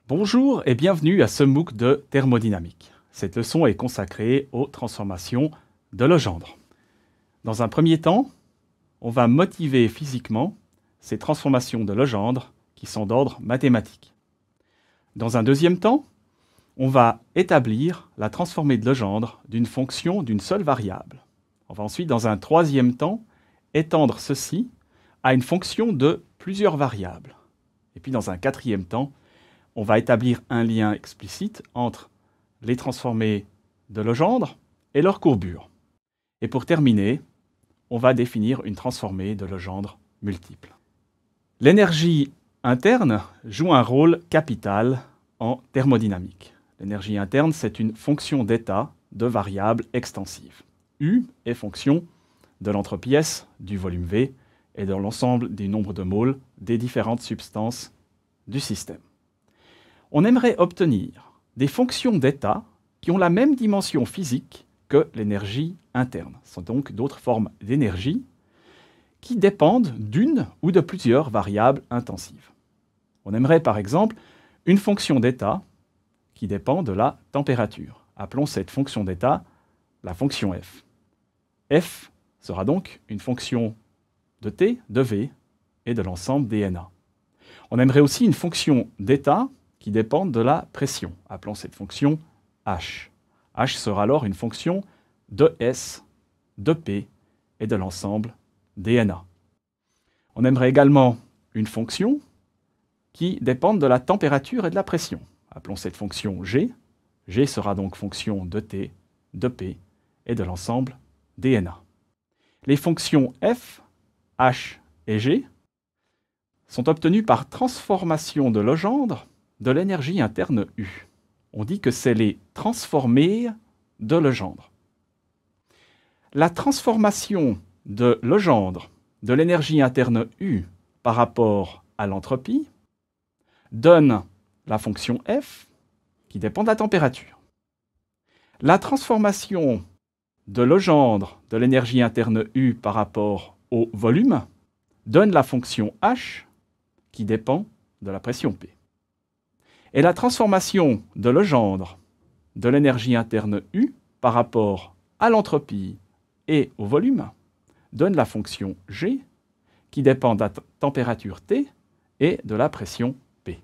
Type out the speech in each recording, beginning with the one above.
Bonjour et bienvenue à ce MOOC de thermodynamique. Cette leçon est consacrée aux transformations de Legendre. Dans un premier temps, on va motiver physiquement ces transformations de Legendre qui sont d'ordre mathématique. Dans un deuxième temps, on va établir la transformée de Legendre d'une fonction d'une seule variable. On va ensuite, dans un troisième temps, étendre ceci à une fonction de plusieurs variables. Et puis dans un quatrième temps, on va établir un lien explicite entre les transformées de Legendre et leur courbure. Et pour terminer, on va définir une transformée de Legendre multiple. L'énergie interne joue un rôle capital en thermodynamique. L'énergie interne, c'est une fonction d'état de variables extensives. U est fonction de l'entropie S, du volume V et de l'ensemble des nombres de moles des différentes substances du système. On aimerait obtenir des fonctions d'état qui ont la même dimension physique que l'énergie interne. Ce sont donc d'autres formes d'énergie qui dépendent d'une ou de plusieurs variables intensives. On aimerait par exemple une fonction d'état qui dépend de la température. Appelons cette fonction d'état la fonction f. F sera donc une fonction de T, de V et de l'ensemble des Na. On aimerait aussi une fonction d'état qui dépendent de la pression. Appelons cette fonction H. H sera alors une fonction de S, de P et de l'ensemble des Na. On aimerait également une fonction qui dépende de la température et de la pression. Appelons cette fonction G. G sera donc fonction de T, de P et de l'ensemble des Na. Les fonctions F, H et G sont obtenues par transformation de Legendre de l'énergie interne U. On dit que c'est les transformées de Legendre. La transformation de Legendre de l'énergie interne U par rapport à l'entropie donne la fonction F qui dépend de la température. La transformation de Legendre de l'énergie interne U par rapport au volume donne la fonction H qui dépend de la pression P. Et la transformation de Legendre de l'énergie interne U par rapport à l'entropie et au volume donne la fonction G qui dépend de la température T et de la pression P.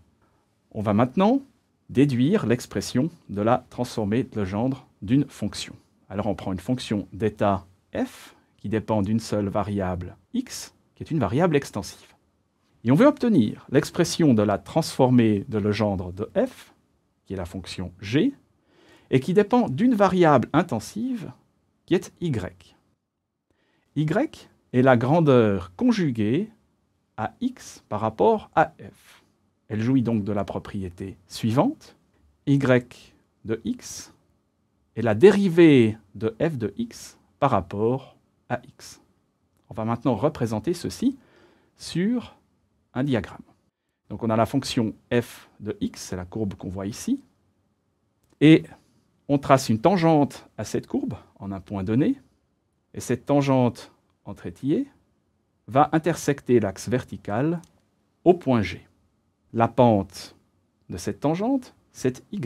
On va maintenant déduire l'expression de la transformée de Legendre d'une fonction. Alors on prend une fonction d'état f qui dépend d'une seule variable x, qui est une variable extensive. Et on veut obtenir l'expression de la transformée de Legendre de f, qui est la fonction g, et qui dépend d'une variable intensive, qui est y. Y est la grandeur conjuguée à x par rapport à f. Elle jouit donc de la propriété suivante. Y de x est la dérivée de f de x par rapport à x. On va maintenant représenter ceci sur un diagramme. Donc on a la fonction f de x, c'est la courbe qu'on voit ici, et on trace une tangente à cette courbe en un point donné, et cette tangente en trétillé va intersecter l'axe vertical au point G. La pente de cette tangente, c'est y.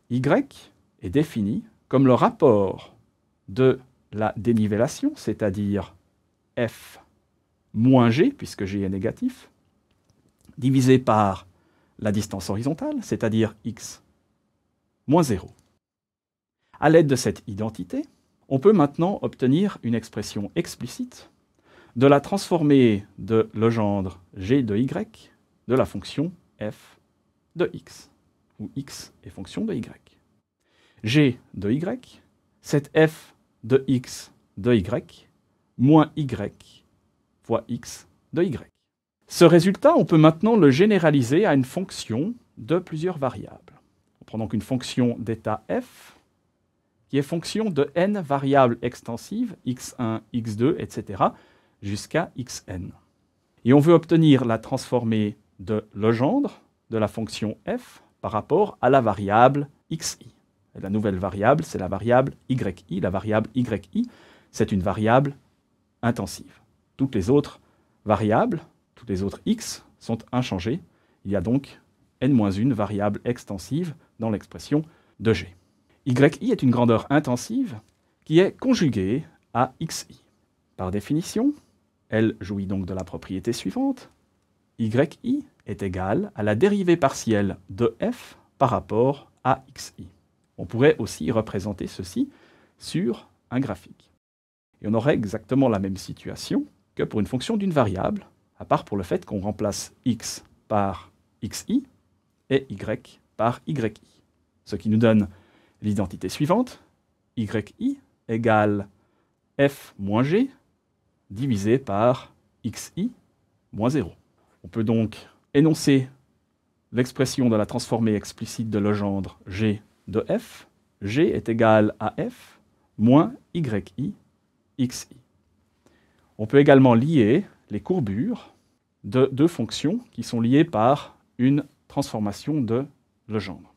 Y est défini comme le rapport de la dénivellation, c'est-à-dire f moins g, puisque g est négatif, divisé par la distance horizontale, c'est-à-dire x moins 0. À l'aide de cette identité, on peut maintenant obtenir une expression explicite de la transformée de Legendre g de y de la fonction f de x, où x est fonction de y. G de y, c'est f de x de y moins y fois x de y. Ce résultat, on peut maintenant le généraliser à une fonction de plusieurs variables. On prend donc une fonction d'état f qui est fonction de n variables extensives, x1, x2, etc., jusqu'à xn. Et on veut obtenir la transformée de Legendre de la fonction f par rapport à la variable xi. Et la nouvelle variable, c'est la variable yi. La variable yi, c'est une variable intensive. Toutes les autres variables, tous les autres x sont inchangés. Il y a donc n-1 variable extensive dans l'expression de g. yi est une grandeur intensive qui est conjuguée à xi. Par définition, elle jouit donc de la propriété suivante. yi est égal à la dérivée partielle de f par rapport à xi. On pourrait aussi représenter ceci sur un graphique. Et on aurait exactement la même situation que pour une fonction d'une variable, à part pour le fait qu'on remplace x par xi et y par yi. Ce qui nous donne l'identité suivante, yi égale f moins g divisé par xi moins 0. On peut donc énoncer l'expression de la transformée explicite de Legendre g de f. G est égal à f moins yi xi. On peut également lier les courbures de deux fonctions qui sont liées par une transformation de Legendre.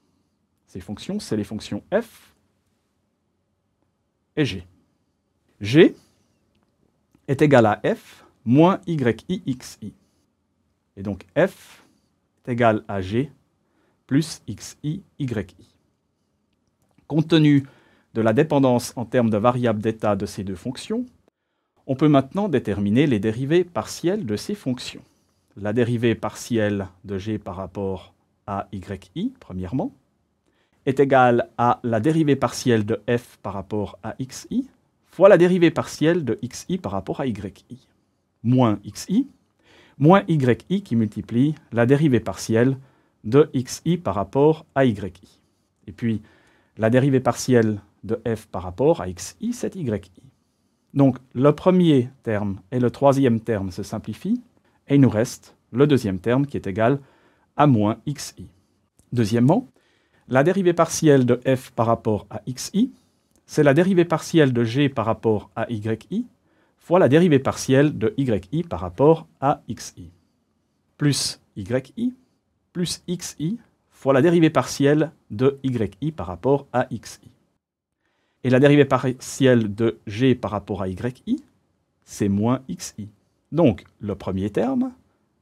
Ces fonctions, c'est les fonctions f et g. G est égal à f moins yi xi. Et donc f est égal à g plus xi yi. Compte tenu de la dépendance en termes de variables d'état de ces deux fonctions, on peut maintenant déterminer les dérivées partielles de ces fonctions. La dérivée partielle de g par rapport à yi, premièrement, est égale à la dérivée partielle de f par rapport à xi, fois la dérivée partielle de xi par rapport à yi, moins xi, moins yi qui multiplie la dérivée partielle de xi par rapport à yi. Et puis, la dérivée partielle de f par rapport à xi, c'est yi. Donc, le premier terme et le troisième terme se simplifient, et il nous reste le deuxième terme qui est égal à moins xi. Deuxièmement, la dérivée partielle de f par rapport à xi, c'est la dérivée partielle de g par rapport à yi, fois la dérivée partielle de yi par rapport à xi, plus yi, plus xi, fois la dérivée partielle de yi par rapport à xi. Et la dérivée partielle de g par rapport à yi, c'est moins xi. Donc, le premier terme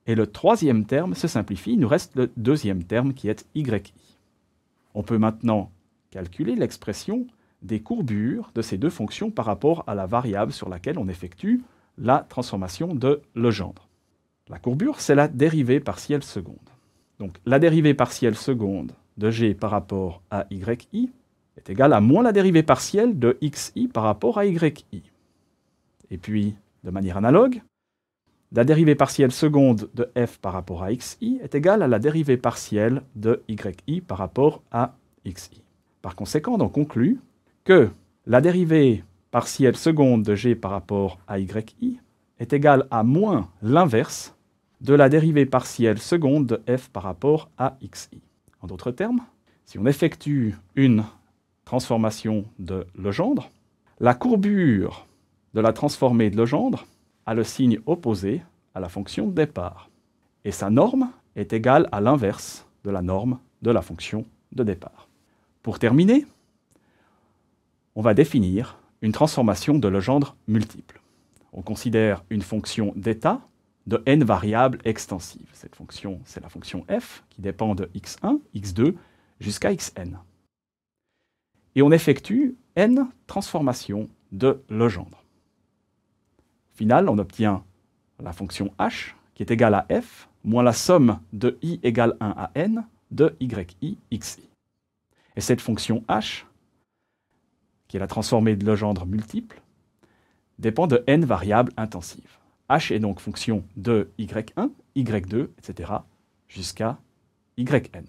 et le troisième terme se simplifient. Il nous reste le deuxième terme qui est yi. On peut maintenant calculer l'expression des courbures de ces deux fonctions par rapport à la variable sur laquelle on effectue la transformation de Legendre. La courbure, c'est la dérivée partielle seconde. Donc, la dérivée partielle seconde de g par rapport à yi est égale à moins la dérivée partielle de xi par rapport à yi. Et puis, de manière analogue, la dérivée partielle seconde de f par rapport à xi est égale à la dérivée partielle de yi par rapport à xi. Par conséquent, on conclut que la dérivée partielle seconde de g par rapport à yi est égale à moins l'inverse de la dérivée partielle seconde de f par rapport à xi. En d'autres termes, si on effectue une transformation de Legendre, la courbure de la transformée de Legendre a le signe opposé à la fonction de départ. Et sa norme est égale à l'inverse de la norme de la fonction de départ. Pour terminer, on va définir une transformation de Legendre multiple. On considère une fonction d'état de n variables extensives. Cette fonction, c'est la fonction f qui dépend de x1, x2 jusqu'à xn. Et on effectue n transformations de Legendre. Au final, on obtient la fonction h qui est égale à f moins la somme de i égale 1 à n de yi xi. Et cette fonction h, qui est la transformée de Legendre multiple, dépend de n variables intensives. H est donc fonction de y1, y2, etc. jusqu'à yn.